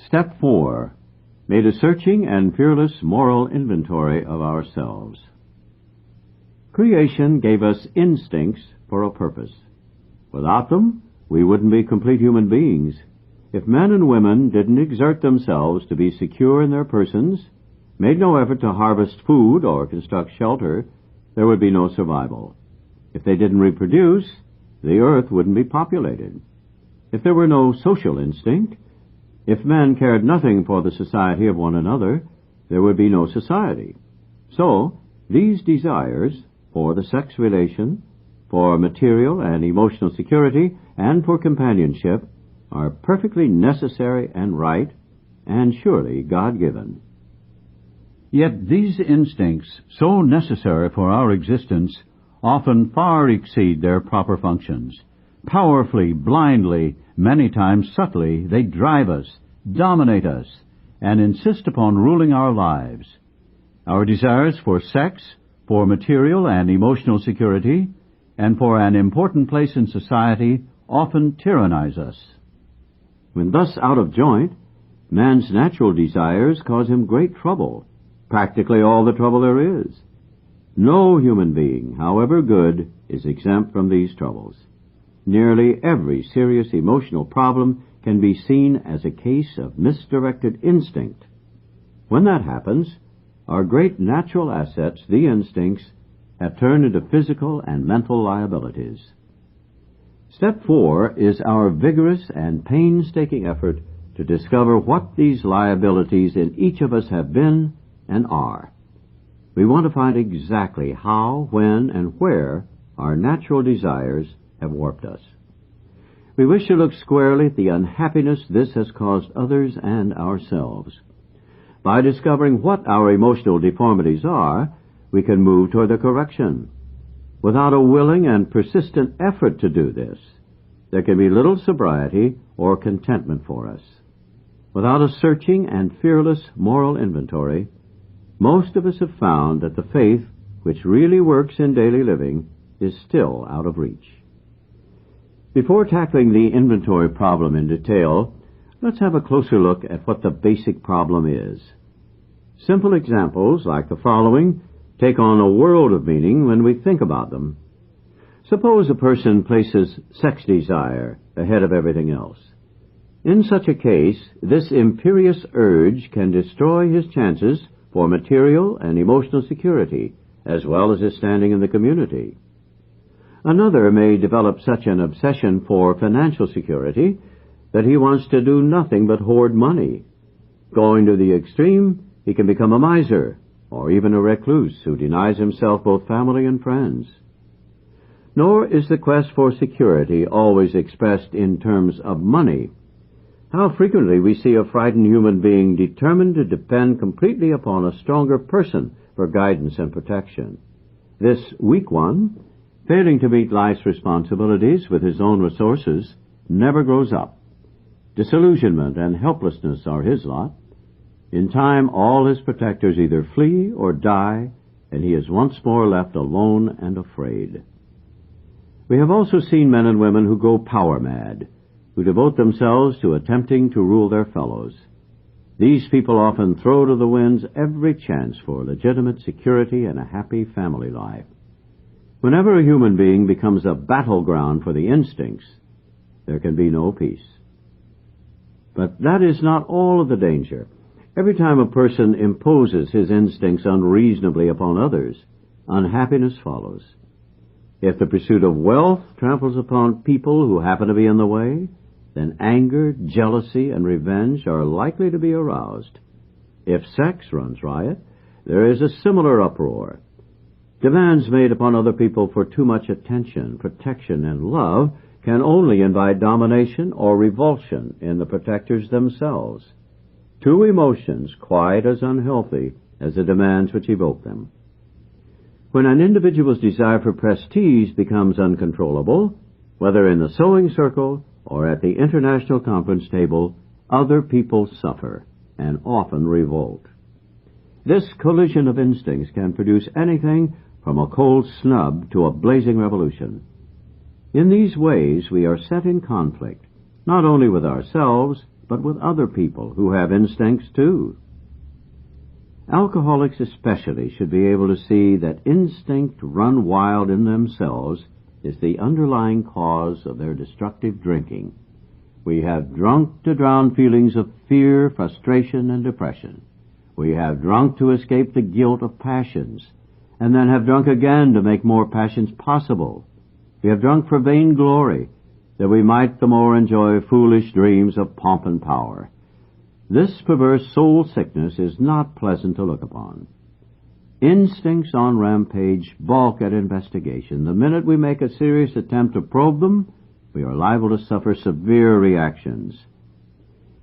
Step 4. Made a searching and fearless moral inventory of ourselves. Creation gave us instincts for a purpose. Without them, we wouldn't be complete human beings. If men and women didn't exert themselves to be secure in their persons, made no effort to harvest food or construct shelter, there would be no survival. If they didn't reproduce, the earth wouldn't be populated. If there were no social instinct, if men cared nothing for the society of one another, there would be no society. So, these desires for the sex relation, for material and emotional security, and for companionship are perfectly necessary and right, and surely God-given. Yet these instincts, so necessary for our existence, often far exceed their proper functions. Powerfully, blindly, many times subtly, they drive us, dominate us, and insist upon ruling our lives. Our desires for sex, for material and emotional security, and for an important place in society often tyrannize us. When thus out of joint, man's natural desires cause him great trouble, practically all the trouble there is. No human being, however good, is exempt from these troubles. Nearly every serious emotional problem can be seen as a case of misdirected instinct. When that happens, our great natural assets, the instincts, have turned into physical and mental liabilities. Step 4 is our vigorous and painstaking effort to discover what these liabilities in each of us have been and are. We want to find exactly how, when, and where our natural desires have warped us. We wish to look squarely at the unhappiness this has caused others and ourselves. By discovering what our emotional deformities are, we can move toward their correction. Without a willing and persistent effort to do this, there can be little sobriety or contentment for us. Without a searching and fearless moral inventory, most of us have found that the faith which really works in daily living is still out of reach. Before tackling the inventory problem in detail, let's have a closer look at what the basic problem is. Simple examples like the following take on a world of meaning when we think about them. Suppose a person places sex desire ahead of everything else. In such a case, this imperious urge can destroy his chances for material and emotional security, as well as his standing in the community. Another may develop such an obsession for financial security that he wants to do nothing but hoard money. Going to the extreme, he can become a miser, or even a recluse who denies himself both family and friends. Nor is the quest for security always expressed in terms of money. How frequently we see a frightened human being determined to depend completely upon a stronger person for guidance and protection. This weak one, failing to meet life's responsibilities with his own resources, never grows up. Disillusionment and helplessness are his lot. In time, all his protectors either flee or die, and he is once more left alone and afraid. We have also seen men and women who go power-mad, who devote themselves to attempting to rule their fellows. These people often throw to the winds every chance for legitimate security and a happy family life. Whenever a human being becomes a battleground for the instincts, there can be no peace. But that is not all of the danger. Every time a person imposes his instincts unreasonably upon others, unhappiness follows. If the pursuit of wealth tramples upon people who happen to be in the way, then anger, jealousy, and revenge are likely to be aroused. If sex runs riot, there is a similar uproar. Demands made upon other people for too much attention, protection, and love can only invite domination or revulsion in the protectors themselves. Two emotions quite as unhealthy as the demands which evoke them. When an individual's desire for prestige becomes uncontrollable, whether in the sewing circle or at the international conference table, other people suffer and often revolt. This collision of instincts can produce anything from a cold snub to a blazing revolution. In these ways we are set in conflict, not only with ourselves, but with other people who have instincts too. Alcoholics especially should be able to see that instinct run wild in themselves is the underlying cause of their destructive drinking. We have drunk to drown feelings of fear, frustration, and depression. We have drunk to escape the guilt of passions, and then have drunk again to make more passions possible. We have drunk for vainglory, that we might the more enjoy foolish dreams of pomp and power. This perverse soul sickness is not pleasant to look upon. Instincts on rampage balk at investigation. The minute we make a serious attempt to probe them, we are liable to suffer severe reactions.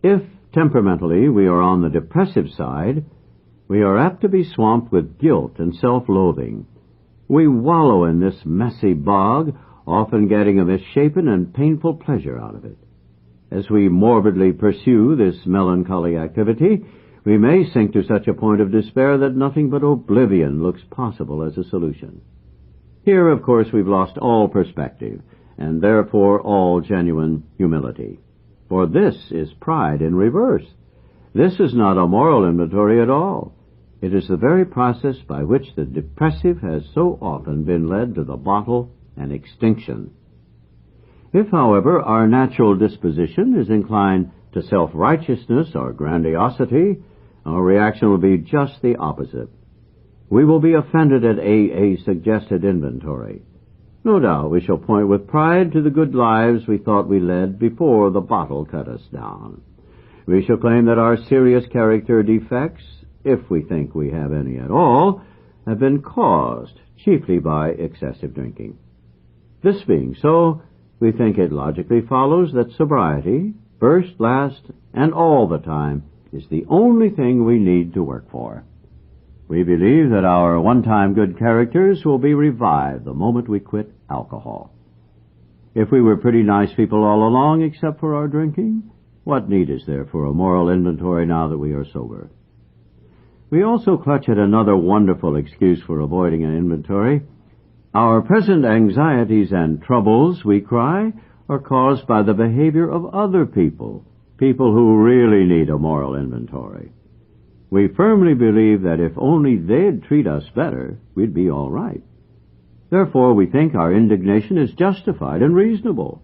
If temperamentally we are on the depressive side, we are apt to be swamped with guilt and self-loathing. We wallow in this messy bog, often getting a misshapen and painful pleasure out of it. As we morbidly pursue this melancholy activity, we may sink to such a point of despair that nothing but oblivion looks possible as a solution. Here, of course, we've lost all perspective, and therefore all genuine humility. For this is pride in reverse. This is not a moral inventory at all. It is the very process by which the depressive has so often been led to the bottle and extinction. If, however, our natural disposition is inclined to self-righteousness or grandiosity, our reaction will be just the opposite. We will be offended at AA's suggested inventory. No doubt we shall point with pride to the good lives we thought we led before the bottle cut us down. We shall claim that our serious character defects, if we think we have any at all, have been caused chiefly by excessive drinking. This being so, we think it logically follows that sobriety, first, last, and all the time, is the only thing we need to work for. We believe that our one-time good characters will be revived the moment we quit alcohol. If we were pretty nice people all along except for our drinking, what need is there for a moral inventory now that we are sober? We also clutch at another wonderful excuse for avoiding an inventory. Our present anxieties and troubles, we cry, are caused by the behavior of other people, people who really need a moral inventory. We firmly believe that if only they'd treat us better, we'd be all right. Therefore, we think our indignation is justified and reasonable,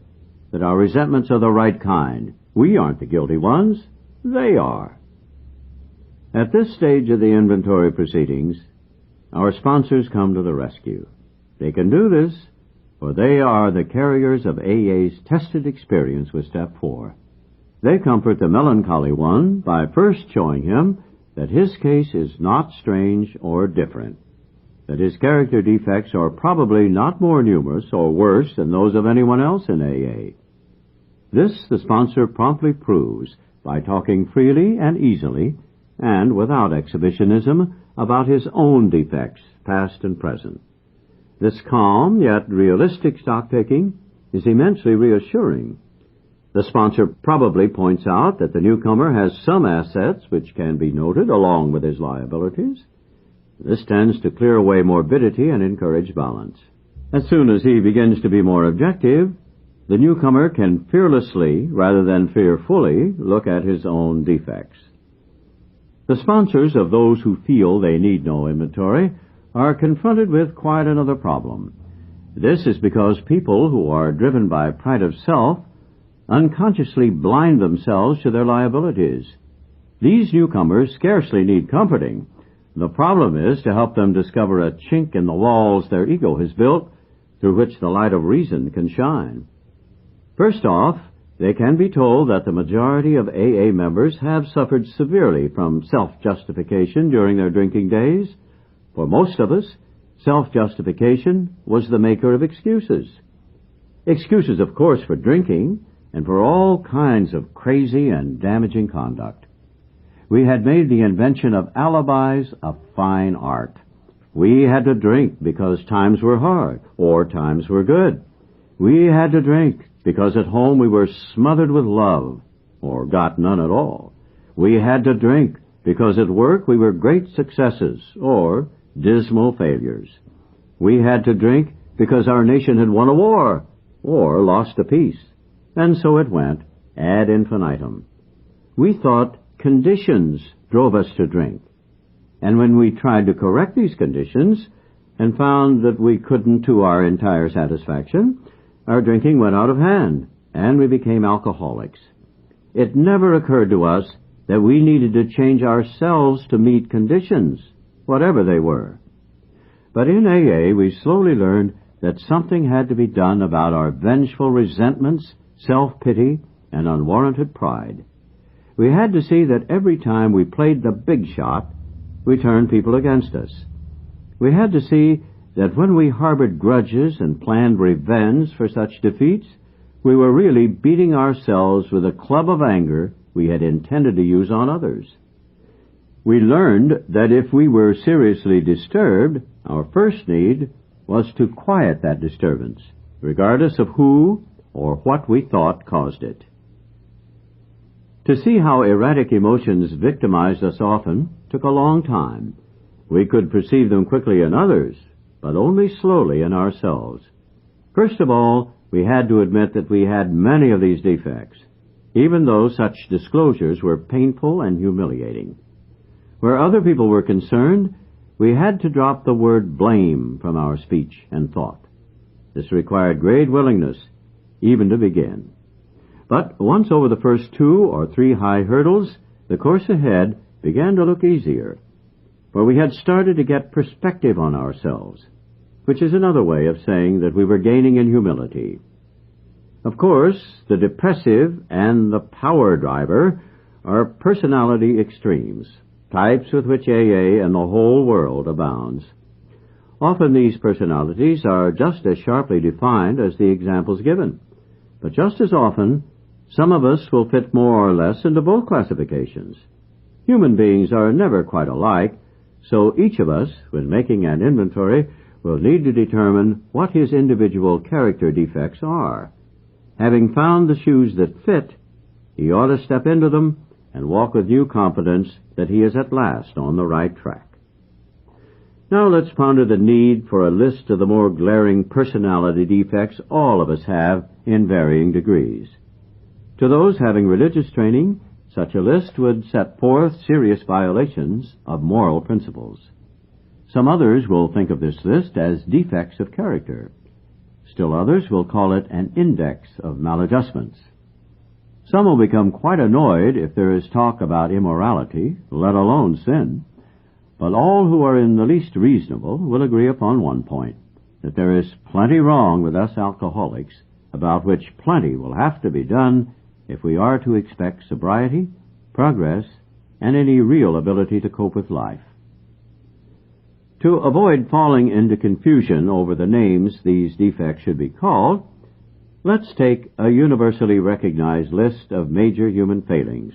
that our resentments are the right kind. We aren't the guilty ones. They are. At this stage of the inventory proceedings, our sponsors come to the rescue. They can do this, for they are the carriers of AA's tested experience with Step 4. They comfort the melancholy one by first showing him that his case is not strange or different, that his character defects are probably not more numerous or worse than those of anyone else in AA. This the sponsor promptly proves by talking freely and easily and without exhibitionism about his own defects, past and present. This calm yet realistic stock-taking is immensely reassuring. The sponsor probably points out that the newcomer has some assets which can be noted along with his liabilities. This tends to clear away morbidity and encourage balance. As soon as he begins to be more objective, the newcomer can fearlessly, rather than fearfully, look at his own defects. The sponsors of those who feel they need no inventory are confronted with quite another problem. This is because people who are driven by pride of self unconsciously blind themselves to their liabilities. These newcomers scarcely need comforting. The problem is to help them discover a chink in the walls their ego has built through which the light of reason can shine. First off, they can be told that the majority of AA members have suffered severely from self-justification during their drinking days. For most of us, self-justification was the maker of excuses. Excuses, of course, for drinking and for all kinds of crazy and damaging conduct. We had made the invention of alibis a fine art. We had to drink because times were hard or times were good. We had to drink because at home we were smothered with love or got none at all. We had to drink because at work we were great successes or dismal failures. We had to drink because our nation had won a war or lost a peace. And so it went, ad infinitum. We thought conditions drove us to drink. And when we tried to correct these conditions and found that we couldn't to our entire satisfaction, our drinking went out of hand, and we became alcoholics. It never occurred to us that we needed to change ourselves to meet conditions, whatever they were. But in AA, we slowly learned that something had to be done about our vengeful resentments, self-pity, and unwarranted pride. We had to see that every time we played the big shot, we turned people against us. We had to see that when we harbored grudges and planned revenge for such defeats, we were really beating ourselves with a club of anger we had intended to use on others. We learned that if we were seriously disturbed, our first need was to quiet that disturbance, regardless of who or what we thought caused it. To see how erratic emotions victimized us often took a long time. We could perceive them quickly in others, but only slowly in ourselves. First of all, we had to admit that we had many of these defects, even though such disclosures were painful and humiliating. Where other people were concerned, we had to drop the word blame from our speech and thought. This required great willingness, even to begin. But once over the first 2 or 3 high hurdles, the course ahead began to look easier, for we had started to get perspective on ourselves, which is another way of saying that we were gaining in humility. Of course, the depressive and the power driver are personality extremes, types with which AA and the whole world abounds. Often these personalities are just as sharply defined as the examples given, but just as often, some of us will fit more or less into both classifications. Human beings are never quite alike, so each of us, when making an inventory, will need to determine what his individual character defects are. Having found the shoes that fit, he ought to step into them and walk with new confidence that he is at last on the right track. Now let's ponder the need for a list of the more glaring personality defects all of us have in varying degrees. To those having religious training, such a list would set forth serious violations of moral principles. Some others will think of this list as defects of character. Still others will call it an index of maladjustments. Some will become quite annoyed if there is talk about immorality, let alone sin. But all who are in the least reasonable will agree upon one point, that there is plenty wrong with us alcoholics, about which plenty will have to be done if we are to expect sobriety, progress, and any real ability to cope with life. To avoid falling into confusion over the names these defects should be called, let's take a universally recognized list of major human failings.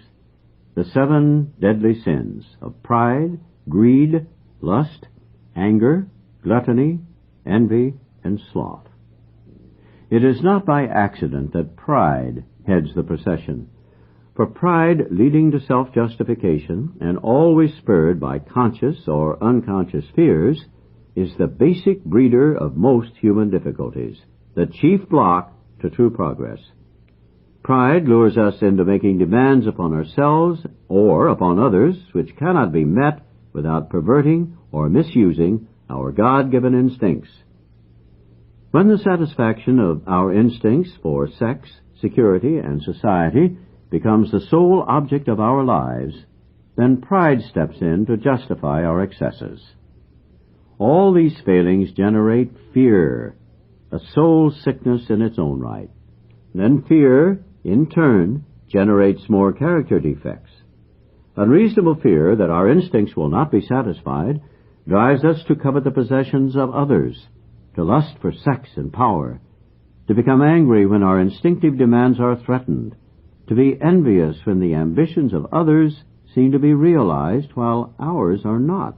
The 7 deadly sins of pride, greed, lust, anger, gluttony, envy, and sloth. It is not by accident that pride heads the procession, for pride leading to self-justification and always spurred by conscious or unconscious fears is the basic breeder of most human difficulties, the chief block to true progress. Pride lures us into making demands upon ourselves or upon others which cannot be met without perverting or misusing our God-given instincts. When the satisfaction of our instincts for sex, security, and society becomes the sole object of our lives, then pride steps in to justify our excesses. All these failings generate fear, a soul sickness in its own right. Then fear, in turn, generates more character defects. Unreasonable fear that our instincts will not be satisfied drives us to covet the possessions of others, to lust for sex and power, to become angry when our instinctive demands are threatened, to be envious when the ambitions of others seem to be realized while ours are not.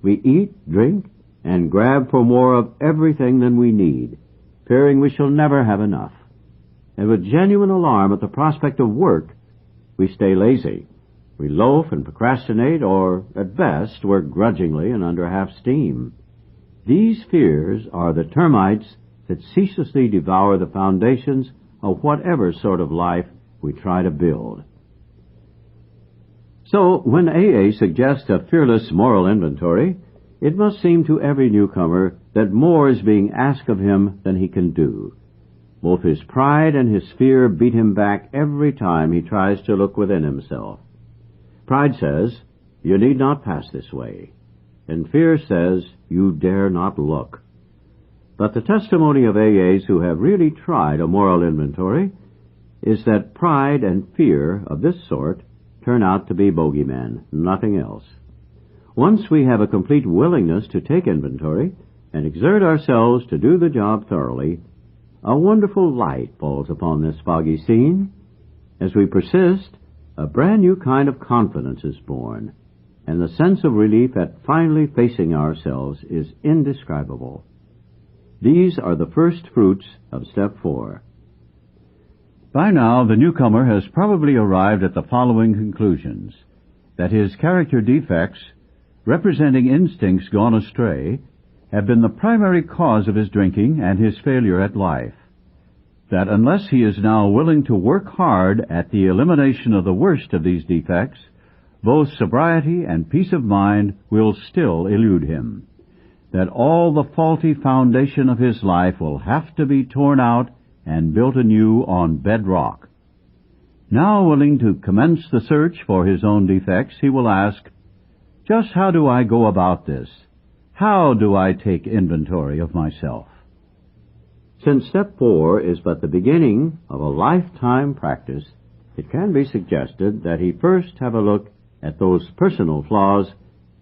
We eat, drink, and grab for more of everything than we need, fearing we shall never have enough. And with genuine alarm at the prospect of work, we stay lazy. We loaf and procrastinate, or, at best, work grudgingly and under half steam. These fears are the termites that ceaselessly devour the foundations of whatever sort of life we try to build. So, when AA suggests a fearless moral inventory, it must seem to every newcomer that more is being asked of him than he can do. Both his pride and his fear beat him back every time he tries to look within himself. Pride says, "You need not pass this way," and fear says, "You dare not look." But the testimony of AAs who have really tried a moral inventory is that pride and fear of this sort turn out to be bogeymen, nothing else. Once we have a complete willingness to take inventory and exert ourselves to do the job thoroughly, a wonderful light falls upon this foggy scene. As we persist, a brand new kind of confidence is born, and the sense of relief at finally facing ourselves is indescribable. These are the first fruits of Step 4. By now, the newcomer has probably arrived at the following conclusions: that his character defects, representing instincts gone astray, have been the primary cause of his drinking and his failure at life; that unless he is now willing to work hard at the elimination of the worst of these defects, both sobriety and peace of mind will still elude him; that all the faulty foundation of his life will have to be torn out and built anew on bedrock. Now willing to commence the search for his own defects, he will ask, "Just how do I go about this? How do I take inventory of myself?" Since Step 4 is but the beginning of a lifetime practice, it can be suggested that he first have a look at those personal flaws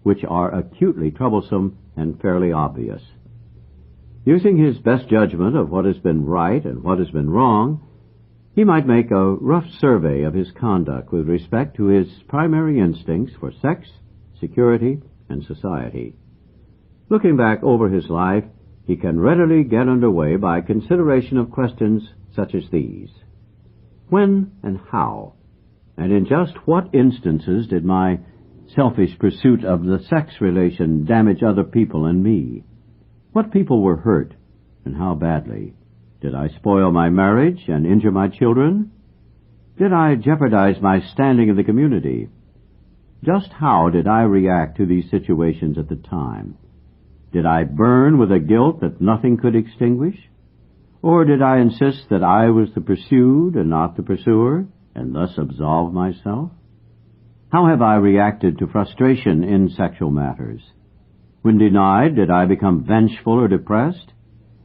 which are acutely troublesome and fairly obvious. Using his best judgment of what has been right and what has been wrong, he might make a rough survey of his conduct with respect to his primary instincts for sex, security, and society. Looking back over his life, he can readily get underway by consideration of questions such as these: when and how, and in just what instances did my selfish pursuit of the sex relation damage other people and me? What people were hurt, and how badly? Did I spoil my marriage and injure my children? Did I jeopardize my standing in the community? Just how did I react to these situations at the time? Did I burn with a guilt that nothing could extinguish? Or did I insist that I was the pursued and not the pursuer, and thus absolve myself? How have I reacted to frustration in sexual matters? When denied, did I become vengeful or depressed?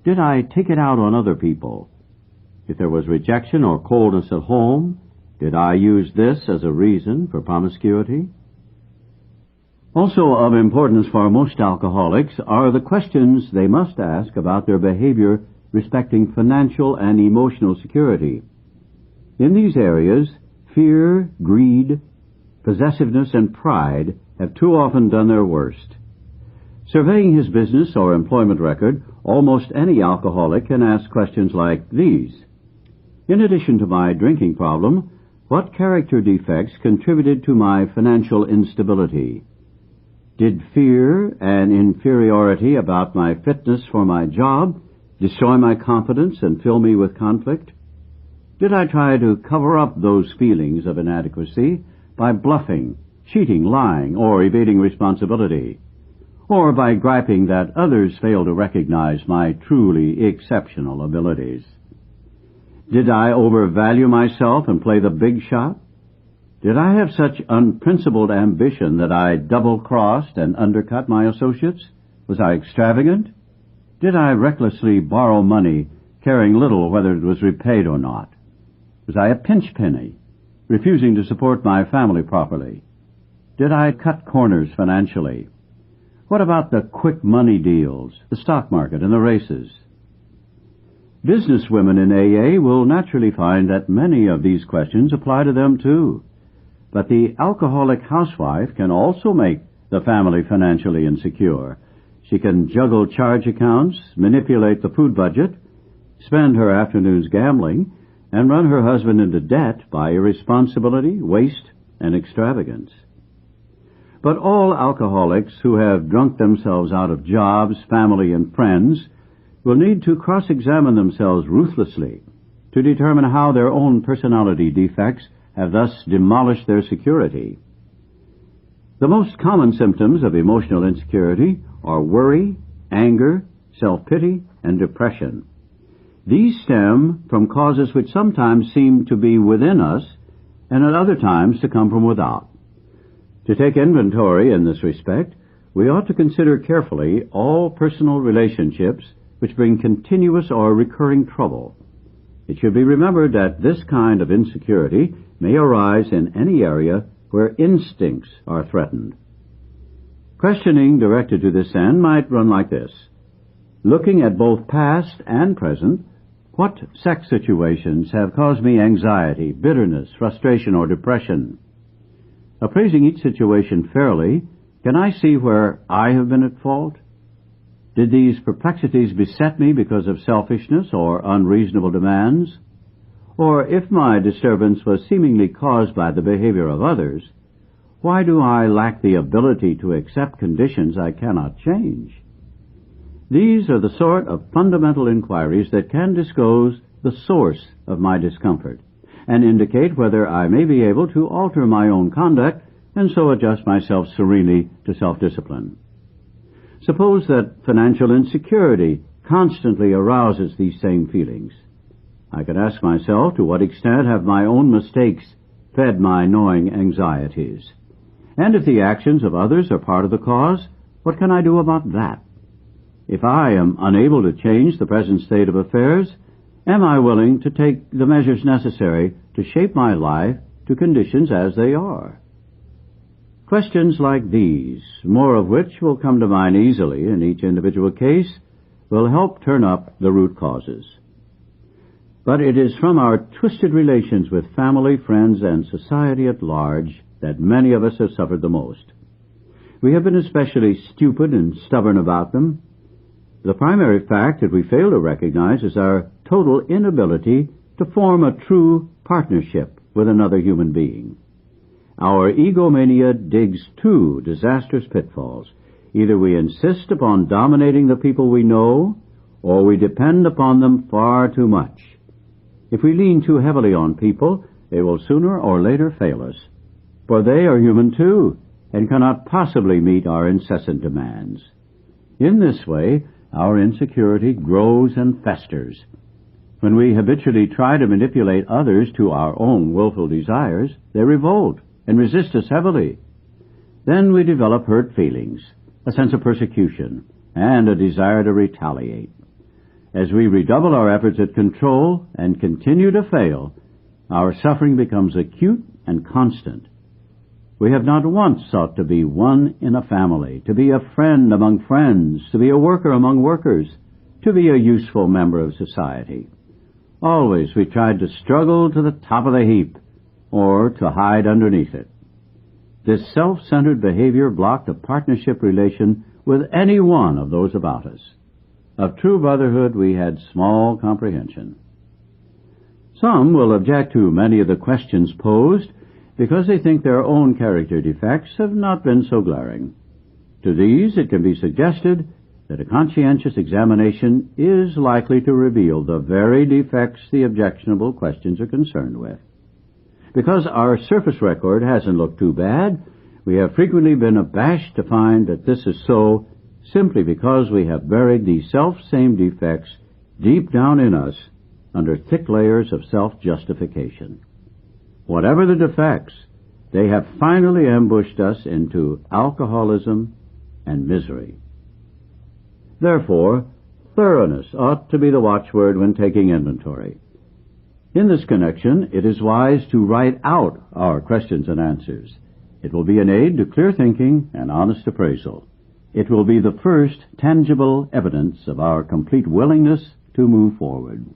Did I take it out on other people? If there was rejection or coldness at home, did I use this as a reason for promiscuity? Also of importance for most alcoholics are the questions they must ask about their behavior respecting financial and emotional security. In these areas, fear, greed, possessiveness, and pride have too often done their worst. Surveying his business or employment record, almost any alcoholic can ask questions like these: in addition to my drinking problem, what character defects contributed to my financial instability? Did fear and inferiority about my fitness for my job destroy my confidence and fill me with conflict? Did I try to cover up those feelings of inadequacy by bluffing, cheating, lying, or evading responsibility? Or by griping that others fail to recognize my truly exceptional abilities? Did I overvalue myself and play the big shot? Did I have such unprincipled ambition that I double-crossed and undercut my associates? Was I extravagant? Did I recklessly borrow money, caring little whether it was repaid or not? Was I a pinch penny, refusing to support my family properly? Did I cut corners financially? What about the quick money deals, the stock market, and the races? Businesswomen in AA will naturally find that many of these questions apply to them too. But the alcoholic housewife can also make the family financially insecure. She can juggle charge accounts, manipulate the food budget, spend her afternoons gambling, and run her husband into debt by irresponsibility, waste, and extravagance. But all alcoholics who have drunk themselves out of jobs, family, and friends will need to cross-examine themselves ruthlessly to determine how their own personality defects have thus demolished their security. The most common symptoms of emotional insecurity are worry, anger, self-pity, and depression. These stem from causes which sometimes seem to be within us and at other times to come from without. To take inventory in this respect, we ought to consider carefully all personal relationships which bring continuous or recurring trouble. It should be remembered that this kind of insecurity may arise in any area where instincts are threatened. Questioning directed to this end might run like this. Looking at both past and present, what sex situations have caused me anxiety, bitterness, frustration, or depression? Appraising each situation fairly, can I see where I have been at fault? Did these perplexities beset me because of selfishness or unreasonable demands? Or if my disturbance was seemingly caused by the behavior of others, why do I lack the ability to accept conditions I cannot change? These are the sort of fundamental inquiries that can disclose the source of my discomfort and indicate whether I may be able to alter my own conduct and so adjust myself serenely to self-discipline. Suppose that financial insecurity constantly arouses these same feelings. I could ask myself, to what extent have my own mistakes fed my gnawing anxieties? And if the actions of others are part of the cause, what can I do about that? If I am unable to change the present state of affairs, am I willing to take the measures necessary to shape my life to conditions as they are? Questions like these, more of which will come to mind easily in each individual case, will help turn up the root causes. But it is from our twisted relations with family, friends, and society at large that many of us have suffered the most. We have been especially stupid and stubborn about them. The primary fact that we fail to recognize is our total inability to form a true partnership with another human being. Our egomania digs two disastrous pitfalls. Either we insist upon dominating the people we know, or we depend upon them far too much. If we lean too heavily on people, they will sooner or later fail us, for they are human too, and cannot possibly meet our incessant demands. In this way, our insecurity grows and festers. When we habitually try to manipulate others to our own willful desires, they revolt and resist us heavily. Then we develop hurt feelings, a sense of persecution, and a desire to retaliate. As we redouble our efforts at control and continue to fail, our suffering becomes acute and constant. We have not once sought to be one in a family, to be a friend among friends, to be a worker among workers, to be a useful member of society. Always we tried to struggle to the top of the heap, or to hide underneath it. This self-centered behavior blocked a partnership relation with any one of those about us. Of true brotherhood we had small comprehension. Some will object to many of the questions posed because they think their own character defects have not been so glaring. To these it can be suggested that a conscientious examination is likely to reveal the very defects the objectionable questions are concerned with. Because our surface record hasn't looked too bad, we have frequently been abashed to find that this is so simply because we have buried these self-same defects deep down in us under thick layers of self-justification. Whatever the defects, they have finally ambushed us into alcoholism and misery. Therefore, thoroughness ought to be the watchword when taking inventory. In this connection, it is wise to write out our questions and answers. It will be an aid to clear thinking and honest appraisal. It will be the first tangible evidence of our complete willingness to move forward.